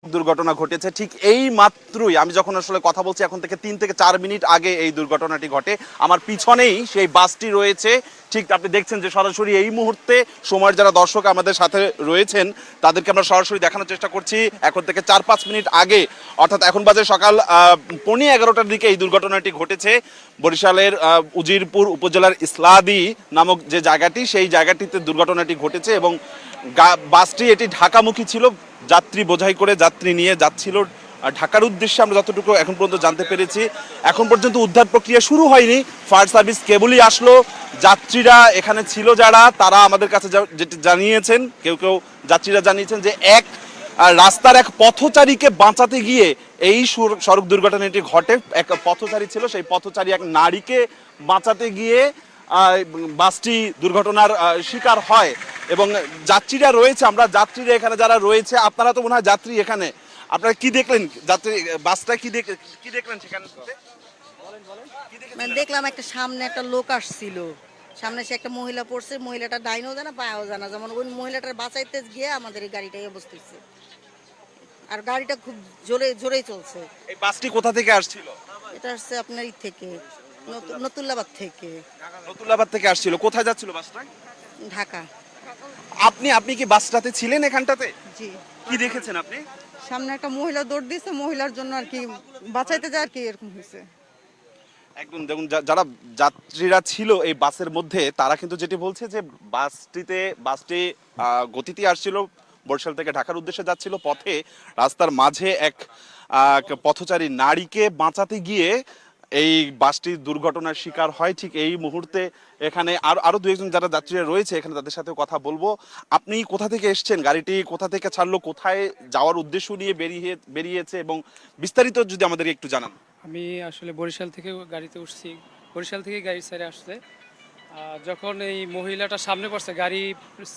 দুর্ঘটনা ঘটেছে ঠিক এই মাত্রই আমি যখন আসলে কথা বলছি এখন থেকে 3 থেকে 4 মিনিট আগে এই দুর্ঘটনাটি ঘটে। আমার পিছনেই সেই বাসটি রয়েছে, ঠিক আপনি দেখছেন যে সরাসরি এই মুহূর্তে সময়ের যারা দর্শক আমাদের সাথে রয়েছেন তাদেরকে আমরা সরাসরি দেখানোর চেষ্টা করছি। এখন থেকে 4-5 মিনিট আগে, অর্থাৎ এখন বাজে সকাল 11:15টার দিকে এই দুর্ঘটনাটি ঘটেছে। বরিশালের উজিরপুর উপজেলার ইসলাদি নামক যে জায়গাটি, সেই জায়গাটিতে দুর্ঘটনাটি ঘটেছে এবং বাসটি এটি ঢাকামুখী ছিল, যাত্রী বোঝাই করে যাত্রী নিয়ে যাচ্ছিল ঢাকার উদ্দেশ্যে। আমরা যতটুকু এখন পর্যন্ত জানতে পেরেছি এখন পর্যন্ত উদ্ধার প্রক্রিয়া শুরু হয়নি, ফায়ার সার্ভিস কেবলই আসলো। যাত্রীরা এখানে ছিল যারা, তারা আমাদের কাছে যেটি জানিয়েছেন, কেউ কেউ যাত্রীরা জানিয়েছেন যে রাস্তার এক পথচারীকে বাঁচাতে গিয়ে এই সড়ক দুর্ঘটনাটি ঘটে। এক পথচারী ছিল, সেই পথচারী এক নারীকে বাঁচাতে গিয়ে বাসটি দুর্ঘটনার শিকার হয় এবং যাত্রীরা রয়েছে, আমরা যাত্রীরা এখানে যারা রয়েছে, আপনারা তো মনে হয় যাত্রী এখানে, আপনারা কি দেখলেন যাত্রী বাসটা কি দেখলেন সেখানে? মানে দেখলাম একটা সামনে একটা লোক আসছিল, সামনে সে একটা মহিলা পড়ছে, মহিলাটা ডাইনও জানা পায়াও জানা, যেমন ওই মহিলাটার বাঁচাইতে গিয়ে আমাদের এই গাড়িটাই অবস্থা হচ্ছে। আর গাড়িটা খুব জোরে জোরেই চলছে। এই বাসটি কোথা থেকে আসছিল? এটা আসছে আপনার ই থেকে, নতুল্লাবাদ থেকে। নতুল্লাবাদ থেকে আসছিল। কোথায় যাচ্ছিল বাসটা? ঢাকা। আপনি কি বাসটাতে ছিলেন এখানটাতে? জি। কি দেখেছেন আপনি? সামনে একটা মহিলা দৌড় দিয়েছে, মহিলার জন্য আর কি বাঁচাইতে যায় আর কি এরকম হয়েছে। একদম দেখুন, যারা যাত্রীরা ছিল এই বাসের মধ্যে তারা কিন্তু যেটি বলছে যে বাসটি গতিতে আসছিল, বরিশাল থেকে ঢাকার উদ্দেশ্যে যাচ্ছিল। পথে রাস্তার মাঝে এক পথচারী নারীকে বাঁচাতে গিয়ে এই বাসটি দুর্ঘটনার শিকার হয়। ঠিক এই মুহূর্তে এখানে আরো দু একজন যারা যাত্রীরা রয়েছে এখানে, তাদের সাথে কথা বলবো। আপনি কোথা থেকে এসেছেন, গাড়িটি কোথা থেকে ছাড়লো, কোথায় যাওয়ার উদ্দেশ্য নিয়ে বেরিয়েছে এবং বিস্তারিত যদি আমাদের একটু জানান। আমি আসলে বরিশাল থেকে গাড়িতে উঠছি, বরিশাল থেকে গাড়ি ছেড়ে আসছে। যখন এই মহিলাটা সামনে পড়ছে, গাড়ি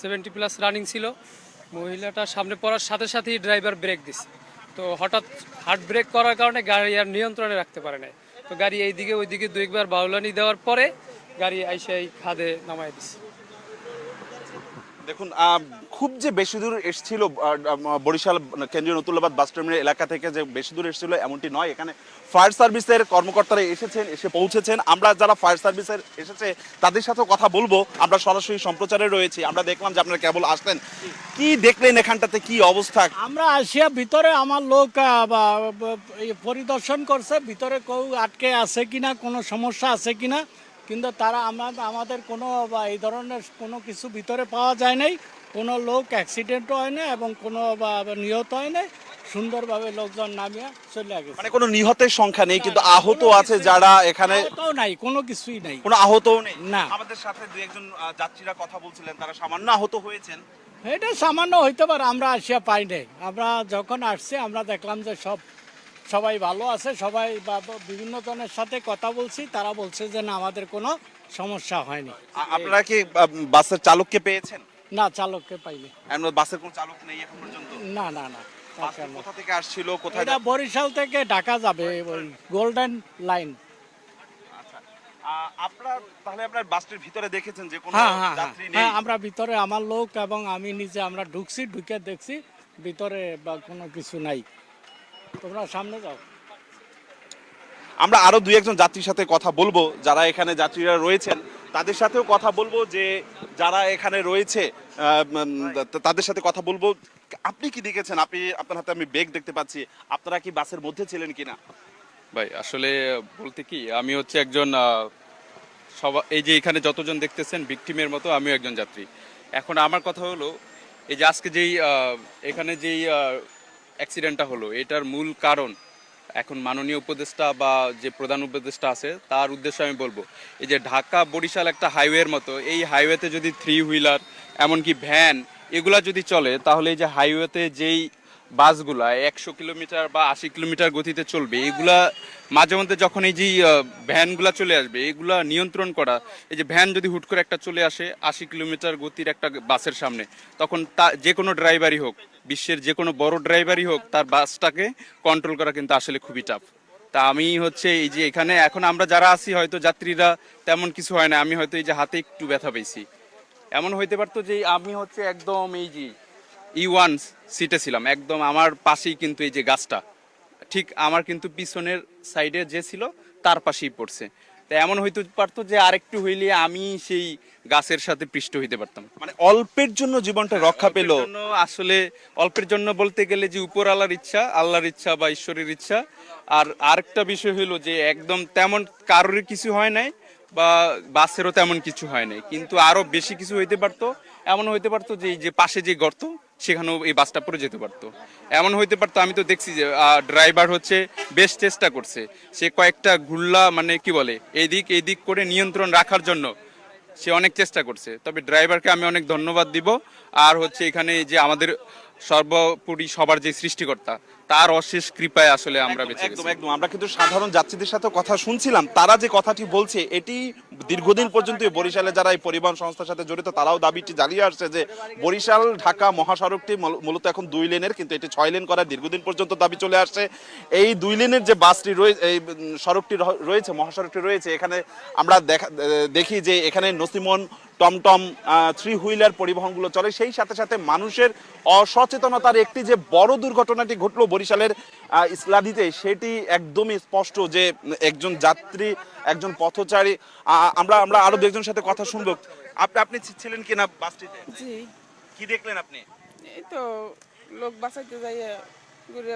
70+ রানিং ছিল, মহিলাটা সামনে পড়ার সাথে সাথেই ড্রাইভার ব্রেক দিছে। তো হঠাৎ হার্ড ব্রেক করার কারণে গাড়ি আর নিয়ন্ত্রণে রাখতে পারে নাই। তো গাড়ি এইদিকে ওইদিকে দুইবার বাউলানি দেওয়ার পরে গাড়ি আইসা এই খাদে নামাই দিছে। দেখুন, খুব যে বেশি দূর এসেছিল বরিশাল কেন্দ্রীয় নতুল্লাবাদ বাস টার্মিনাল এলাকা থেকে, যে বেশি দূর এসেছিল এমনটি নয়। এখানে ফায়ার সার্ভিসের কর্মকর্তারা এসে পৌঁছেছেন। আমরা যারা ফায়ার সার্ভিসের এসেছে তাদের সাথে কথা বলবো। আমরা সরাসরি সম্প্রচারে রয়েছি। আমরা দেখলাম যে আপনারা কেবল আসলেন, কি দেখলেন এখানটাতে, কি অবস্থা? আমরা আসিয়া ভিতরে আমার লোক পরিদর্শন করছে ভিতরে কেউ আটকে আছে কিনা, কোনো সমস্যা আছে কিনা, কিন্তু তারা আমাদের কোনো এই ধরনের কোনো কিছু ভিতরে পাওয়া যায় নাই। কোনো লোক অ্যাক্সিডেন্টও হয় না এবং কোনো নিহত হয় নাই। সুন্দরভাবে লোকজন নামিয়ে চলে গেছে। মানে কোনো নিহতের সংখ্যা নেই, কিন্তু আহত আছে যারা এখানে? আহতও নাই, কোনো কিছুই নাই, কোনো আহতও নেই না। আমাদের সাথে দু একজন যাত্রীরা কথা বলছিলেন, তারা সামান্য আহত হয়েছেন। এটা সামান্য হইতে পারে, আমরা আসিয়া পাই নাই। আমরা যখন আসছি আমরা দেখলাম যে সবাই ভালো আছে। সবাই বিভিন্ন জনের সাথে কথা বলছি, তারা বলছে যে না, আমাদের কোনো সমস্যা হয়নি। আপনারা কি বাসের চালককে পেয়েছেন? না, চালককে পাইনি। বাসের কোনো চালক নেই এখন পর্যন্ত? না না না। বাস কোথা থেকে আসছিল, কোথায়? এটা বরিশাল থেকে ঢাকা যাবে, ওই গোল্ডেন লাইন। আচ্ছা, আপনার বাসটির ভিতরে দেখেছেন যে কোনো হ্যাঁ হ্যাঁ যাত্রী নেই? হ্যাঁ, আমরা ভিতরে আমার লোক এবং আমি নিজে আমরা ঢুকে দেখছি ভিতরে বা কোনো কিছু নাই। তোমরা সামনে যাও। আমরা আরো দুই একজন যাত্রীর সাথে কথা বলবো, যারা এখানে যাত্রীরা রয়েছেন তাদের সাথেও কথা বলবো, যে যারা এখানে রয়েছে তাদের সাথে কথা বলবো। আপনি কি দেখেছেন? আপনার হাতে আমি ব্যাগ দেখতে পাচ্ছি, আপনারা কি বাসের মধ্যে ছিলেন কিনা? ভাই আসলে বলতে কি, আমি হচ্ছে একজন এই যে এখানে যতজন দেখতেছেন ভিকটিমের মতো আমিও একজন যাত্রী। এখন আমার কথা হলো, এই যে আজকে যেই এখানে যেই অ্যাক্সিডেন্টটা হলো, এটার মূল কারণ এখন মাননীয় উপদেষ্টা বা যে প্রধান উপদেষ্টা আছে তার উদ্দেশ্যে আমি বলবো, এই যে ঢাকা বরিশাল একটা হাইওয়ের মতো, এই হাইওয়েতে যদি 3 হুইলার এমনকি ভ্যান এগুলা যদি চলে, তাহলে এই যে হাইওয়েতে যেই বাসগুলা 100 কিলোমিটার বা 80 কিলোমিটার গতিতে চলবে, এগুলা মাঝে মধ্যে যখন এই যে ভ্যানগুলা চলে আসবে, এগুলা নিয়ন্ত্রণ করা, এই যে ভ্যান যদি হুট করে একটা চলে আসে 80 কিলোমিটার গতির একটা বাসের সামনে, তখন যে কোনো ড্রাইভারই হোক, বিশ্বের যে কোনো বড় ড্রাইভারই হোক, তার বাসটাকে কন্ট্রোল করা কিন্তু আসলে খুবই টাফ। তা আমি হচ্ছে এই যে এখানে এখন আমরা যারা আছি, হয়তো যাত্রীরা তেমন কিছু হয় না, আমি হয়তো এই যে হাতে একটু ব্যথা পেয়েছি। এমন হইতে পারতো যে আমি হচ্ছে একদম এই যে E1 সিটে ছিলাম, একদম আমার পাশেই কিন্তু এই যে গাছটা, ঠিক আমার কিন্তু পিছনের সাইডে যে ছিল তার পাশেই পড়ছে। তা এমন হইতে পারতো যে আরেকটু হইলে আমি সেই গাছের সাথে পৃষ্ঠ হইতে পারতাম। মানে অল্পের জন্য জীবনটা রক্ষা পেল। অল্পের জন্য, আসলে অল্পের জন্য বলতে গেলে যে উপর আল্লাহর ইচ্ছা বা ঈশ্বরের ইচ্ছা। আর আরেকটা বিষয় হলো যে একদম তেমন কারোর কিছু হয় নাই বা বাসেরও তেমন কিছু হয় নাই, কিন্তু আরো বেশি কিছু হইতে পারতো। এমন হইতে পারতো যে এই যে পাশে যে গর্ত, সেখানেও এই বাসটা পড়ে যেতে পারতো। এমন হইতে পারতো, আমি তো দেখছি যে ড্রাইভার হচ্ছে বেশ চেষ্টা করছে, সে কয়েকটা ঘুরলা মানে কি বলে এইদিক করে নিয়ন্ত্রণ রাখার জন্য সে অনেক চেষ্টা করছে। তবে ড্রাইভারকে আমি অনেক ধন্যবাদ দিব। আর হচ্ছে এখানে যে আমাদের সর্বোপরি সবার যে সৃষ্টিকর্তা, তার অশেষ কৃপায় আসলে আমরা বেঁচে একদম গেছি। একদম আমরা কিন্তু সাধারণ যাত্রীদের সাথে কথা শুনছিলাম, তারা যে কথাটি বলছে এটি দীর্ঘদিন পর্যন্ত বরিশালে যারা এই পরিবহন সংস্থার সাথে জড়িত তারাও দাবিটি জ্বালিয়ে আসছে যে বরিশাল ঢাকা মহাসড়কটি মূলত এখন 2 লেনের, কিন্তু এটি 6 লেন করার দীর্ঘদিন পর্যন্ত দাবি চলে আসছে। এই 2 লেনের যে বাসটি রয়েছে, এই সড়কটি রয়েছে, মহাসড়কটি রয়েছে, এখানে আমরা দেখি যে এখানে নসিমন, টমটম, 3 হুইলার পরিবহনগুলো চলে। সেই সাথে সাথে মানুষের অসচেতনতার একটি যে বড় দুর্ঘটনাটি ঘটলো বরিশালের ইসলাদিতে, সেটি একদমই স্পষ্ট যে একজন যাত্রী, একজন পথচারী। আমরা আমরা আরো দুজনের সাথে কথা শুনবো। আপনি ছিলেন কিনা বাসটিতে? জি, কি দেখলেন আপনি? এই তো লোক বাঁচাইতে যাইয়া ঘুরে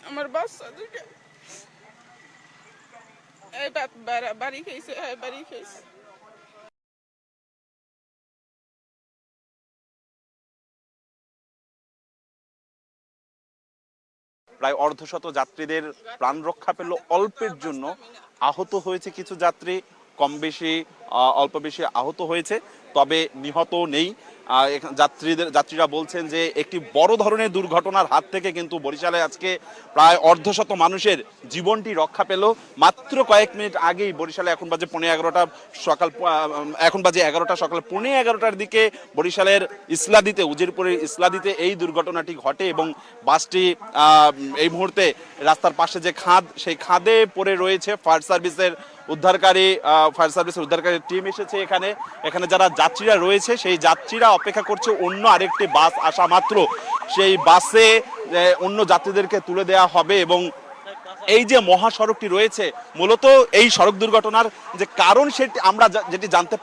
আমার বাচ্চা দুইটা এই বাড়ি খেয়েছে, বাড়ি খেয়েছে। প্রায় অর্ধশত যাত্রীদের প্রাণ রক্ষা পেল অল্পের জন্য। আহত হয়েছে কিছু যাত্রী, কম বেশি অল্প বেশি আহত হয়েছে, তবে নিহত নেই। যাত্রীরা বলছেন যে একটি বড় ধরনের দুর্ঘটনার হাত থেকে কিন্তু বরিশালে আজকে প্রায় অর্ধশত মানুষের জীবনটি রক্ষা পেল। মাত্র কয়েক মিনিট আগেই বরিশালে এখন বাজে 11:15 সকাল, এখন বাজে 11টা সকাল 11:15টার দিকে বরিশালের ইসলাদিতে, উজিরপুরের ইসলাদিতে এই দুর্ঘটনাটি ঘটে এবং বাসটি এই মুহূর্তে রাস্তার পাশে যে খাদ, সেই খাদে পড়ে রয়েছে। ফায়ার সার্ভিসের উদ্ধারকারী টিম এসেছে এখানে। এখানে যারা যাত্রীরা রয়েছে সেই যাত্রীরা অপেক্ষা করছে অন্য আরেকটি বাস আসা মাত্র সেই বাসে অন্য যাত্রীদেরকে তুলে দেওয়া হবে। এবং এই যে মহাসড়কটি রয়েছে, মূলত এই সড়ক দুর্ঘটনার যে কারণ সেটি আমরা যেটি জানতে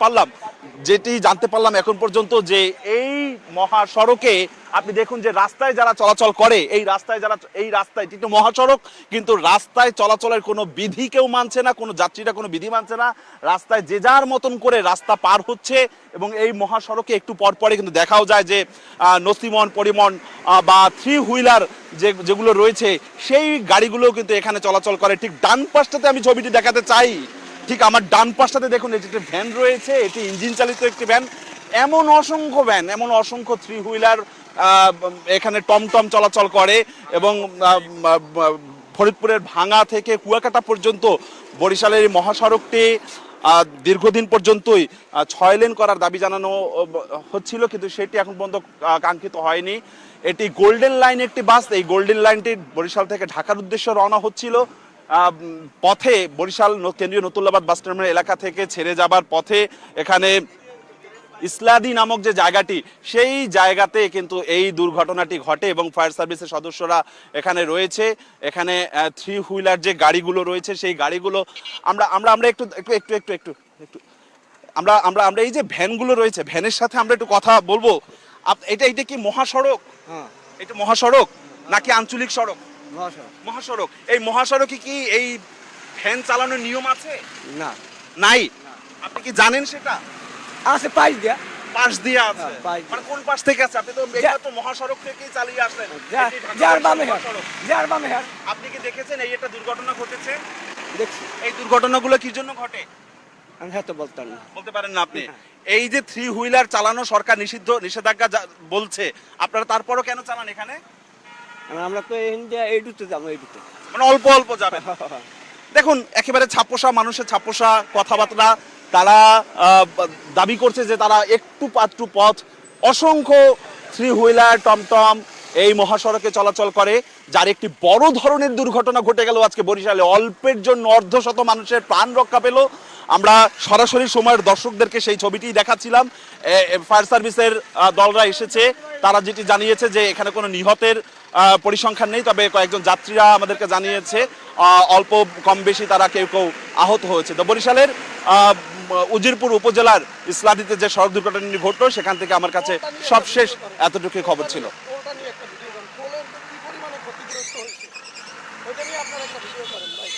পারলাম এখন পর্যন্ত, যে এই মহাসড়কে আপনি দেখুন যে রাস্তায় যারা চলাচল করে, এই রাস্তায় কিন্তু মহাসড়ক, কিন্তু রাস্তায় চলাচলের কোনো বিধি কেউ মানছে না, কোনো যাত্রীরা কোনো বিধি মানছে না। রাস্তায় যে যার মতন করে রাস্তা পার হচ্ছে এবং এই মহাসড়কে একটু পরপরে কিন্তু দেখাও যায় যে নসিমন, পরিমন বা 3 হুইলার যেগুলো রয়েছে সেই গাড়িগুলো কিন্তু এখানে চলাচল করে। ঠিক ডান পাশটাতে আমি ছবিটি দেখাতে চাই, ঠিক আমার ডান পাশটাতে দেখুন এটি একটি ভ্যান রয়েছে, এটি ইঞ্জিন চালিত একটি ভ্যান। এমন অসংখ্য 3 হুইলার এখানে টমটম চলাচল করে এবং ফরিদপুরের ভাঙা থেকে কুয়াকাটা পর্যন্ত বরিশালের এই মহাসড়কটি দীর্ঘদিন পর্যন্তই 6 লেন করার দাবি জানানো হচ্ছিল, কিন্তু সেটি এখন পর্যন্ত কাঙ্ক্ষিত হয়নি। এটি গোল্ডেন লাইন একটি বাস, এই গোল্ডেন লাইনটি বরিশাল থেকে ঢাকার উদ্দেশ্যে রওনা হচ্ছিল। পথে বরিশাল কেন্দ্রীয় নতুল্লাবাদ বাস টার্মিনাল এলাকা থেকে ছেড়ে যাবার পথে এখানে ইসলাদি নামক যে জায়গাটি, সেই জায়গাতে কিন্তু এই দুর্ঘটনাটি ঘটে এবং ফায়ার সার্ভিসের সদস্যরা এখানে রয়েছে। এখানে 3 হুইলার যে গাড়িগুলো রয়েছে সেই গাড়িগুলো আমরা আমরা আমরা একটু একটু একটু একটু একটু একটু আমরা আমরা আমরা এই যে ভ্যানগুলো রয়েছে, ভ্যানের সাথে আমরা একটু কথা বলবো। এটা কি মহাসড়ক? হ্যাঁ, এটা মহাসড়ক নাকি আঞ্চলিক সড়ক? মহাসড়ক। মহাসড়ক। এই মহাসড়কে কি এই ভ্যান চালানোর নিয়ম আছে? না, নাই। আপনি কি জানেন সেটা? আছে পাইপ দিয়া। পাশ দিয়ে আছে। হ্যাঁ, পাশ দিয়ে। মানে কোন পাশ থেকে আছে? আপনি তো এইটা তো মহাসড়ক থেকেই চালিয়ে আসলেন। এটি ঢাকা যার বামে হাট, মহাসড়ক। যার বামে হাট। আপনি কি দেখেছেন এই একটা দুর্ঘটনা ঘটেছে? দেখছি, এই দুর্ঘটনাগুলো কি জন্য ঘটে আমি হয়তো বলতাম না। বলতে পারেন না আপনি? এই যে 3 হুইলার চালানো সরকার নিষেধাজ্ঞা বলছে, আপনারা তারপরও কেন চালান এখানে? আমরা তো ইন্ডিয়া এইটুতে যাবো, এইটুতে। মানে অল্প অল্প যাবেন। দেখুন একেবারে ছাপোষা মানুষের ছাপোষা কথাবার্তা। তারা দাবি করছে যে তারা একটু পাত্র পথ, অসংখ্য 3 হুইলার টমটম এই মহাসড়কে চলাচল করে, যার একটি বড় ধরনের দুর্ঘটনা ঘটে গেল আজকে বরিশালে। অল্পের জন্য অর্ধশত মানুষের প্রাণ রক্ষা পেল। আমরা সরাসরি সময়ের দর্শকদেরকে সেই ছবিটি দেখাচ্ছিলাম। ফায়ার সার্ভিসের দলরা এসেছে, তারা যেটি জানিয়েছে যে এখানে কোনো নিহতের পরিসংখ্যান নেই, তবে কয়েকজন যাত্রীরা আমাদেরকে জানিয়েছে অল্প কম বেশি তারা কেউ কেউ আহত হয়েছে। তো বরিশালের উজিরপুর উপজেলার ইসলামীতে যে সড়ক দুর্ঘটনাটি ঘটলো সেখান থেকে আমার কাছে সবশেষ এতটুকুই খবর ছিল। ওটা নিয়ে একটা ভিডিও করেন, পোলের কি পরিমাণে ক্ষতিগ্রস্ত হয়েছে ওইটা নিয়ে আপনারা একটা ভিডিও করেন ভাই।